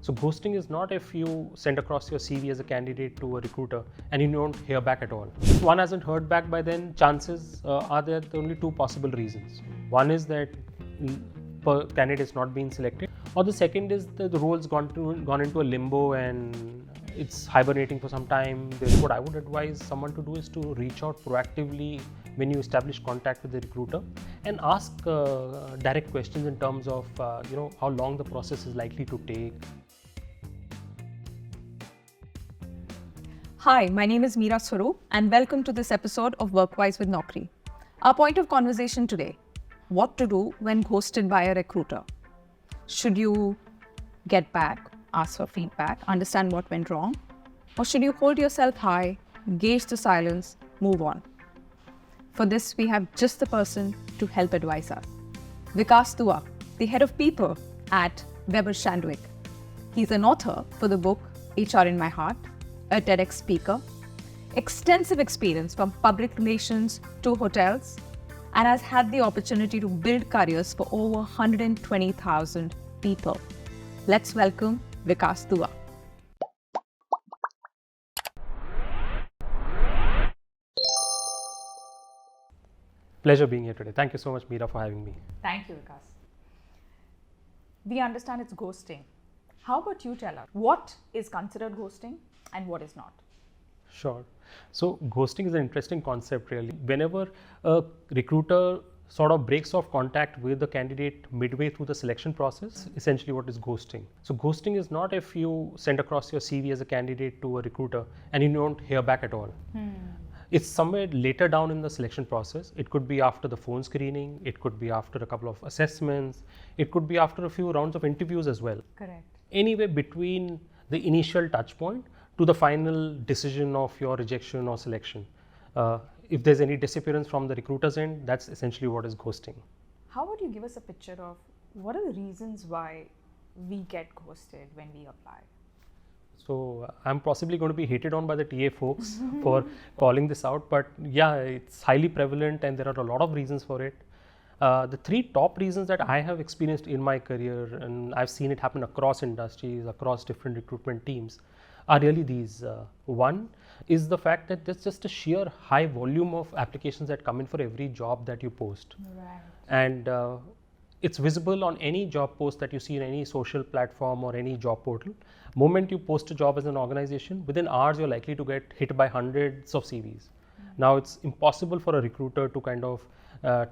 So ghosting is not if you send across your CV as a candidate to a recruiter and you don't hear back at all. If one hasn't heard back by then, chances are there only two possible reasons. One is that candidate is not being selected, or the second is that the role's gone into a limbo and it's hibernating for some time. What I would advise someone to do is to reach out proactively when you establish contact with the recruiter and ask direct questions in terms of how long the process is likely to take. Hi, my name is Meera Swaroop and welcome to this episode of Workwise with Naukri. Our point of conversation today: what to do when ghosted by a recruiter. Should you get back, ask for feedback, understand what went wrong, or should you hold yourself high, gauge the silence, move on? For this, we have just the person to help advise us. Vikas Dua, the head of people at Weber Shandwick. He's an author for the book HR in My Heart, a TEDx speaker, extensive experience from public relations to hotels, and has had the opportunity to build careers for over 120,000 people. Let's welcome Vikas Dua. Pleasure being here today. Thank you so much, Meera, for having me. Thank you, Vikas. We understand it's ghosting. How about you tell us what is considered ghosting and what is not? Sure. So ghosting is an interesting concept, really. Whenever a recruiter sort of breaks off contact with the candidate midway through the selection process, essentially what is ghosting. So ghosting is not if you send across your CV as a candidate to a recruiter and you don't hear back at all. It's somewhere later down in the selection process. It could be after the phone screening, it could be after a couple of assessments, it could be after a few rounds of interviews as well. Correct. Anywhere between the initial touch point to the final decision of your rejection or selection. If there's any disappearance from the recruiter's end, that's essentially what is ghosting. How would you give us a picture of what are the reasons why we get ghosted when we apply? So I'm possibly going to be hated on by the TA folks for calling this out, but yeah, it's highly prevalent and there are a lot of reasons for it. The three top reasons that I have experienced in my career, and I've seen it happen across industries, across different recruitment teams, are really these. One is the fact that there's just a sheer high volume of applications that come in for every job that you post. Right. And it's visible on any job post that you see in any social platform or any job portal. Moment you post a job as an organization, within hours you're likely to get hit by hundreds of CVs. Now it's impossible for a recruiter to kind of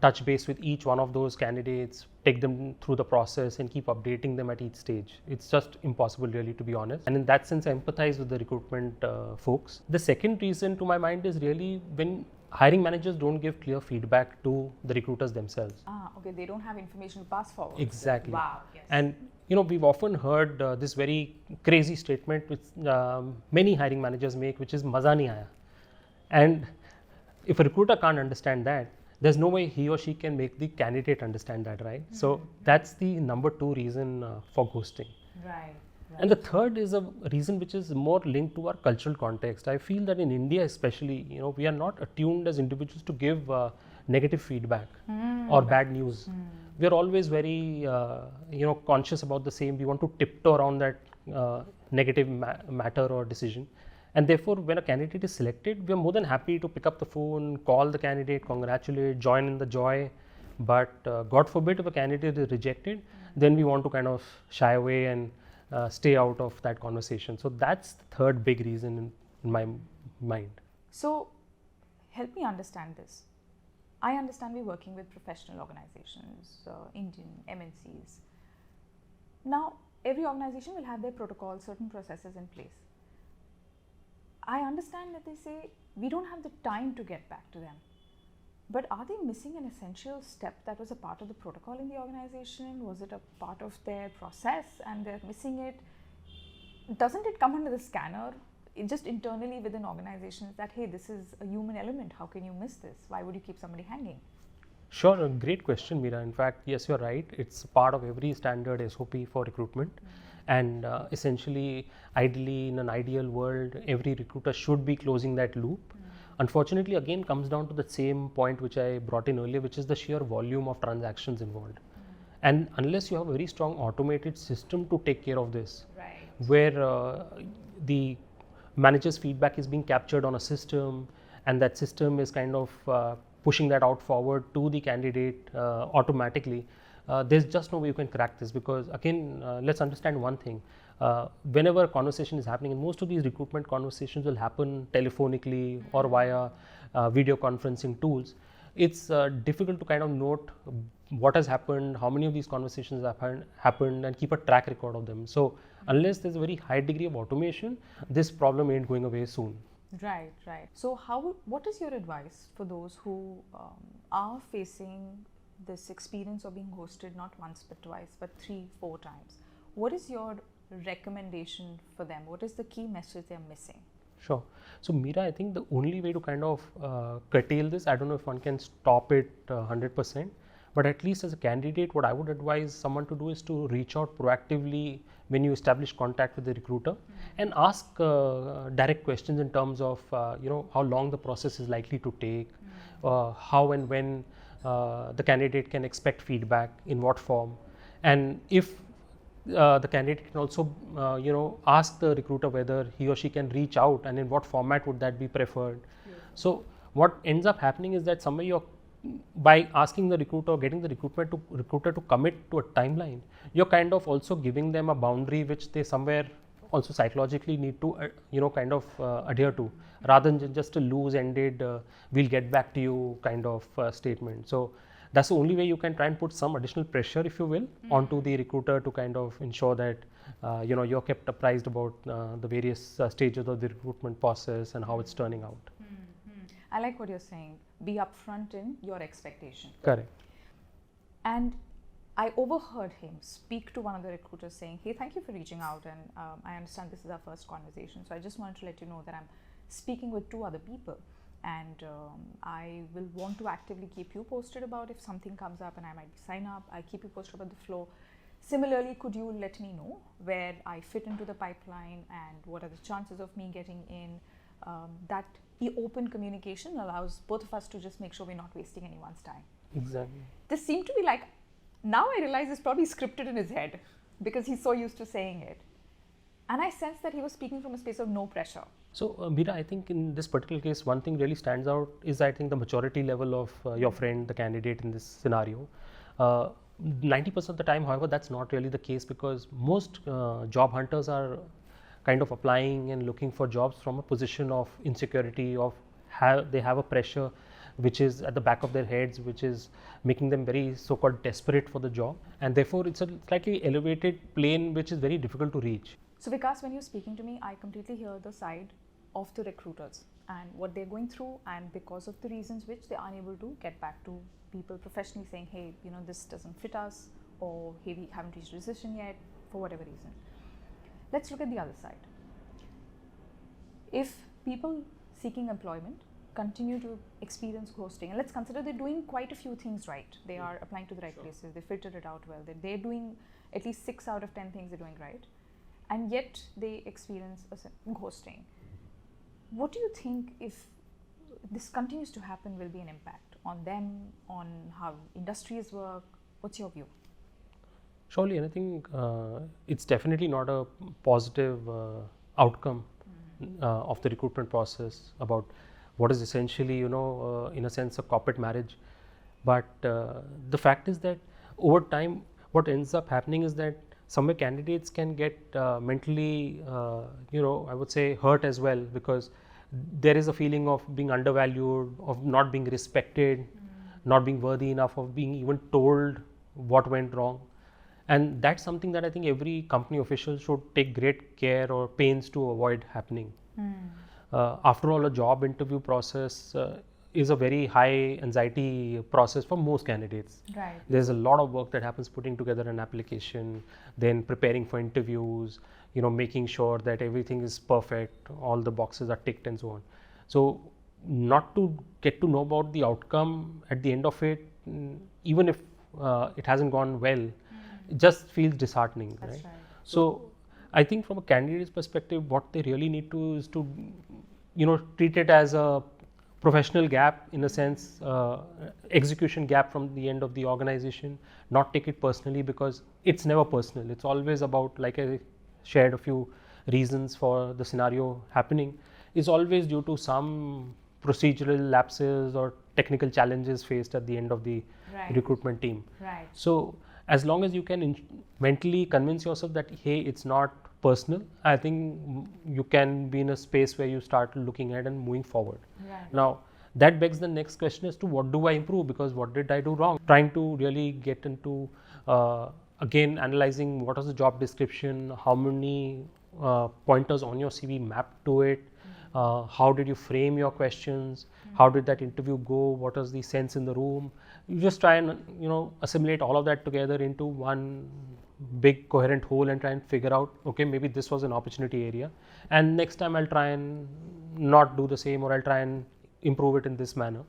touch base with each one of those candidates, take them through the process and keep updating them at each stage. It's just impossible, really, to be honest. And in that sense, I empathize with the recruitment folks. The second reason to my mind is really when hiring managers don't give clear feedback to the recruiters themselves. Okay, they don't have information to pass forward. Exactly. Wow, yes. And we've often heard this very crazy statement which many hiring managers make, which is "maza nahi aaya." And if a recruiter can't understand that, there's no way he or she can make the candidate understand that, right? So that's the number two reason for ghosting. Right. And the third is a reason which is more linked to our cultural context. I feel that in India especially, we are not attuned as individuals to give negative feedback or bad news. We are always very, conscious about the same. We want to tiptoe around that negative matter or decision. And therefore, when a candidate is selected, we are more than happy to pick up the phone, call the candidate, congratulate, join in the joy. But God forbid if a candidate is rejected, then we want to kind of shy away and stay out of that conversation. So that's the third big reason in my mind. So help me understand this. I understand we're working with professional organizations, Indian MNCs. Now, every organization will have their protocols, certain processes in place. I understand that they say we don't have the time to get back to them. But are they missing an essential step that was a part of the protocol in the organization? Was it a part of their process and they're missing it? Doesn't it come under the scanner, just internally within organizations, that, hey, this is a human element, how can you miss this? Why would you keep somebody hanging? Sure, a great question, Meera. In fact, yes, you're right. It's part of every standard SOP for recruitment. And essentially, ideally, in an ideal world, every recruiter should be closing that loop. Unfortunately, again, comes down to the same point which I brought in earlier, which is the sheer volume of transactions involved. And unless you have a very strong automated system to take care of this, Right. where the manager's feedback is being captured on a system, and that system is kind of pushing that out forward to the candidate automatically. There's just no way you can crack this, because again, let's understand one thing. Whenever a conversation is happening, and most of these recruitment conversations will happen telephonically or via video conferencing tools, it's difficult to kind of note what has happened, how many of these conversations have happened, and keep a track record of them. So unless there's a very high degree of automation, this problem ain't going away soon. Right, right. So what is your advice for those who are facing this experience of being ghosted not once but twice but 3-4 times? What is your recommendation for them? What is the key message they're missing? Sure. So Meera, I think the only way to kind of curtail this, I don't know if one can stop it 100%, but at least as a candidate, what I would advise someone to do is to reach out proactively when you establish contact with the recruiter and ask direct questions in terms of how long the process is likely to take, how and when the candidate can expect feedback, in what form, and if the candidate can also ask the recruiter whether he or she can reach out, and in what format would that be preferred. So what ends up happening is that somewhere by asking the recruiter or getting the recruiter to commit to a timeline, you're kind of also giving them a boundary which they somewhere also psychologically need to adhere to, rather than just a loose-ended we'll get back to you kind of statement. So that's the only way you can try and put some additional pressure, if you will, onto the recruiter to kind of ensure that you're kept apprised about the various stages of the recruitment process and how it's turning out. I like what you're saying. Be upfront in your expectation. Correct. And I overheard him speak to one of the recruiters saying, hey, thank you for reaching out, and I understand this is our first conversation, so I just wanted to let you know that I'm speaking with 2 other people, and I will want to actively keep you posted about if something comes up, and I might sign up. I'll keep you posted about the flow. Similarly, could you let me know where I fit into the pipeline and what are the chances of me getting in? That open communication allows both of us to just make sure we're not wasting anyone's time. Exactly. This seemed to be like, now I realize it's probably scripted in his head because he's so used to saying it. And I sense that he was speaking from a space of no pressure. So Meera, I think in this particular case, one thing really stands out is, I think, the maturity level of your friend, the candidate in this scenario. 90% of the time, however, that's not really the case, because most job hunters are kind of applying and looking for jobs from a position of insecurity, they have a pressure which is at the back of their heads, which is making them very so-called desperate for the job, and therefore it's a slightly elevated plane which is very difficult to reach. So Vikas, when you're speaking to me, I completely hear the side of the recruiters and what they're going through, and because of the reasons which they are unable to get back to people professionally, saying, hey, this doesn't fit us, or hey, we haven't reached a decision yet, for whatever reason. Let's look at the other side. If people seeking employment continue to experience ghosting, and let's consider they're doing quite a few things right. They are applying to the right places, they filtered it out well, they're doing at least 6 out of 10 things they're doing right, and yet they experience ghosting. What do you think, if this continues to happen, will be an impact on them, on how industries work? What's your view? Surely, and I think it's definitely not a positive outcome of the recruitment process about what is essentially, in a sense, a corporate marriage. But the fact is that over time, what ends up happening is that somewhere candidates can get mentally, I would say, hurt as well, because there is a feeling of being undervalued, of not being respected, not being worthy enough, of being even told what went wrong. And that's something that I think every company official should take great care or pains to avoid happening. After all, a job interview process is a very high anxiety process for most candidates. Right. There's a lot of work that happens putting together an application, then preparing for interviews, making sure that everything is perfect, all the boxes are ticked and so on. So not to get to know about the outcome at the end of it, even if it hasn't gone well, it just feels disheartening. That's right. So I think from a candidate's perspective, what they really need to is to, treat it as a professional gap, in a sense, execution gap from the end of the organization, not take it personally, because it's never personal. It's always about, like I shared a few reasons for the scenario happening, is always due to some procedural lapses or technical challenges faced at the end of the recruitment team. Right. So as long as you can mentally convince yourself that, hey, it's not personal, I think you can be in a space where you start looking at and moving forward. Right. Now, that begs the next question as to what do I improve, because what did I do wrong? Trying to really get into, again, analyzing what was the job description, how many pointers on your CV mapped to it, how did you frame your questions, how did that interview go, what was the sense in the room. You just try and assimilate all of that together into one big coherent whole and try and figure out, okay, maybe this was an opportunity area, and next time I'll try and not do the same, or I'll try and improve it in this manner.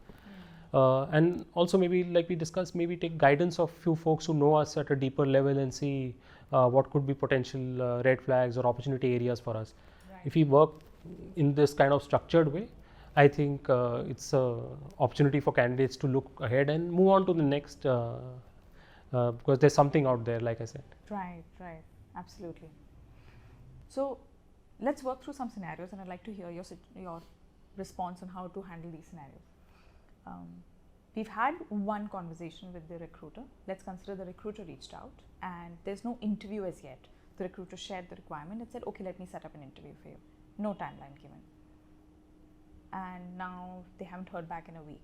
And also, maybe like we discussed, maybe take guidance of few folks who know us at a deeper level and see what could be potential red flags or opportunity areas for us. If we work in this kind of structured way, I think it's an opportunity for candidates to look ahead and move on to the next, because there's something out there, like I said. Right, absolutely. So let's work through some scenarios, and I'd like to hear your response on how to handle these scenarios. We've had one conversation with the recruiter. Let's consider the recruiter reached out and there's no interview as yet. The recruiter shared the requirement and said, okay, let me set up an interview for you. No timeline given. And now they haven't heard back in a week.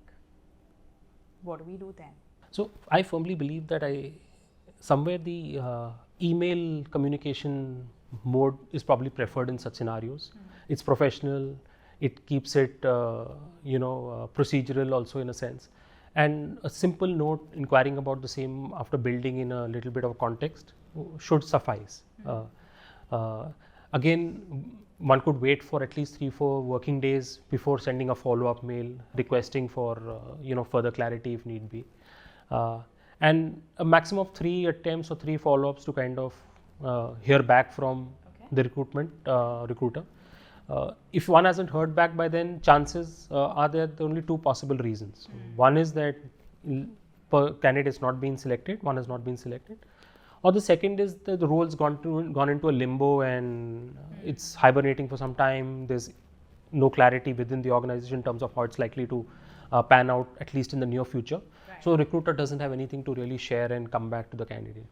What do we do then? So I firmly believe that somewhere the email communication mode is probably preferred in such scenarios. It's professional. It keeps it, procedural also in a sense. And a simple note inquiring about the same after building in a little bit of context should suffice. Again, one could wait for at least 3-4 working days before sending a follow-up mail requesting for further clarity if need be. And a maximum of 3 attempts or 3 follow-ups to kind of hear back from the recruiter. If one hasn't heard back by then, chances are there only 2 possible reasons. One is that candidate is not being selected, one has not been selected, or the second is that the role's gone into a limbo and it's hibernating for some time. There's no clarity within the organization in terms of how it's likely to pan out, at least in the near future. So recruiter doesn't have anything to really share and come back to the candidate.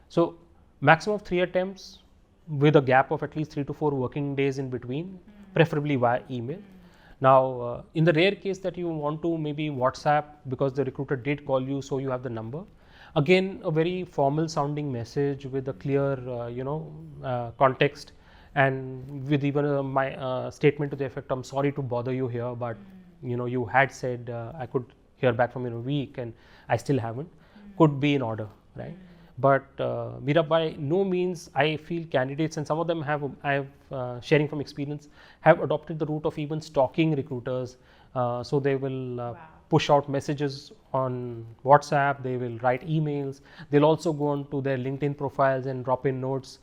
So maximum of 3 attempts with a gap of at least 3 to 4 working days in between, preferably via email. Now, in the rare case that you want to maybe WhatsApp because the recruiter did call you, so you have the number. Again, a very formal sounding message with a clear, context, and with even my statement to the effect, I'm sorry to bother you here, but you had said I could hear back from you in a week and I still haven't, could be in order, right? But Meera, by no means I feel candidates, and some of them sharing from experience, have adopted the route of even stalking recruiters. So they will push out messages on WhatsApp, they will write emails, they'll also go on to their LinkedIn profiles and drop in notes.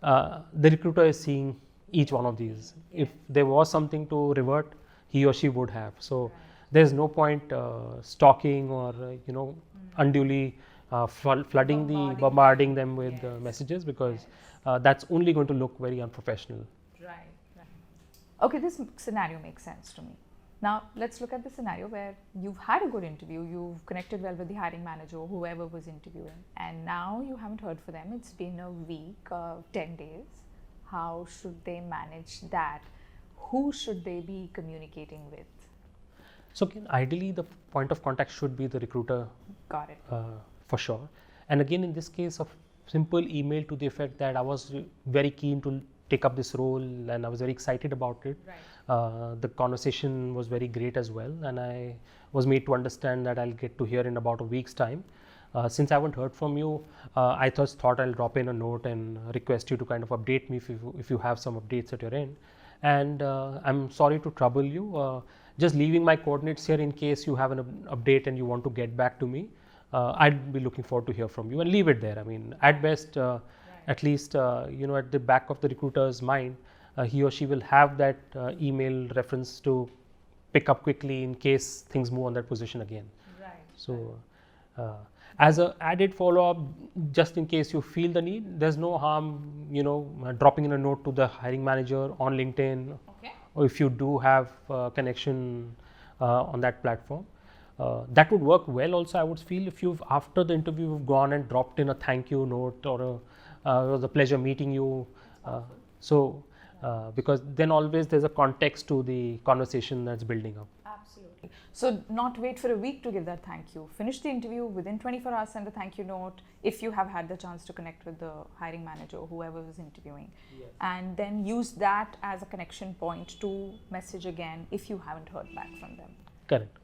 The recruiter is seeing each one of these. If there was something to revert, he or she would have. So there's no point stalking or unduly bombarding them with messages, because that's only going to look very unprofessional. Right. Okay, this scenario makes sense to me. Now let's look at the scenario where you've had a good interview, you've connected well with the hiring manager, whoever was interviewing, and now you haven't heard from them. It's been a week, 10 days. How should they manage that? Who should they be communicating with? So again, ideally the point of contact should be the recruiter. Got it. For sure. And again, in this case, a simple email to the effect that I was very keen to take up this role and I was very excited about it. The conversation was very great as well, and I was made to understand that I'll get to hear in about a week's time. Since I haven't heard from you, I just thought I'll drop in a note and request you to kind of update me if you have some updates at your end. And I'm sorry to trouble you. Just leaving my coordinates here in case you have an update and you want to get back to me. I'd be looking forward to hear from you, and leave it there. I mean, at best, at least, at the back of the recruiter's mind, he or she will have that email reference to pick up quickly in case things move on that position again. Right. So, As a added follow-up, just in case you feel the need, there's no harm, dropping in a note to the hiring manager on LinkedIn, or if you do have connection on that platform. That would work well also, I would feel, if you've, after the interview, you've gone and dropped in a thank you note or it was a pleasure meeting you. Because then always there's a context to the conversation that's building up. Absolutely. So not wait for a week to give that thank you. Finish the interview within 24 hours, send a thank you note if you have had the chance to connect with the hiring manager or whoever was interviewing. Yes. And then use that as a connection point to message again if you haven't heard back from them. Correct.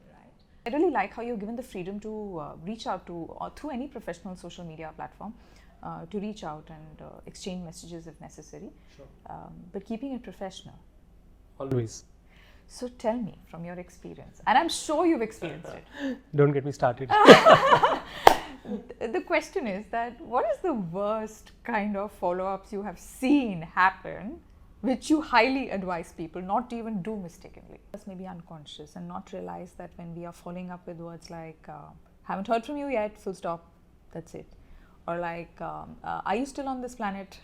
I really like how you're given the freedom to reach out to, or through any professional social media platform, to reach out and exchange messages if necessary. Sure. But keeping it professional. Always. So tell me from your experience, and I'm sure you've experienced it. Don't get me started. The question is that what is the worst kind of follow-ups you have seen happen which you highly advise people not to even do mistakenly? Just maybe unconscious and not realize that when we are following up with words like haven't heard from you yet, full stop, that's it. Or like, are you still on this planet?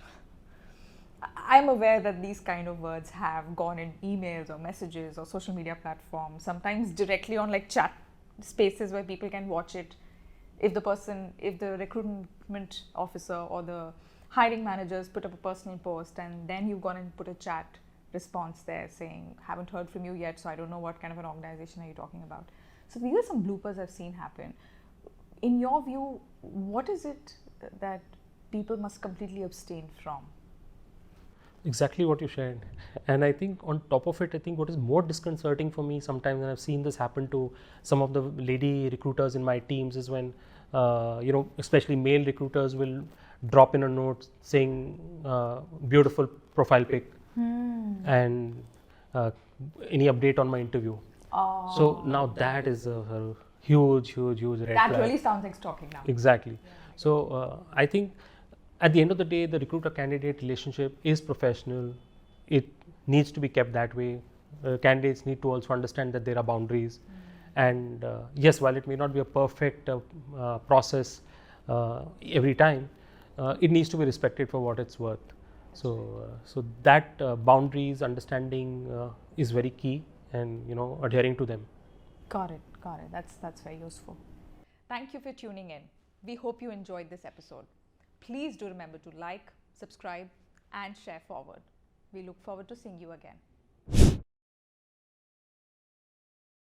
I'm aware that these kind of words have gone in emails or messages or social media platforms, sometimes directly on like chat spaces where people can watch it. If the recruitment officer or the hiring managers put up a personal post and then you've gone and put a chat response there saying, haven't heard from you yet, so I don't know what kind of an organization are you talking about. So these are some bloopers I've seen happen. In your view, what is it that people must completely abstain from? Exactly what you shared. And I think on top of it, I think what is more disconcerting for me sometimes, and I've seen this happen to some of the lady recruiters in my teams, is when, especially male recruiters will drop in a note saying, beautiful profile pic and any update on my interview. Oh, so now that is a huge red flag. That really sounds like stalking now. Exactly. Yeah. So I think at the end of the day, the recruiter-candidate relationship is professional. It needs to be kept that way. Candidates need to also understand that there are boundaries. And yes, while it may not be a perfect process every time, it needs to be respected for what it's worth. So that boundaries, understanding is very key, and adhering to them. Got it. That's very useful. Thank you for tuning in. We hope you enjoyed this episode. Please do remember to like, subscribe, and share forward. We look forward to seeing you again.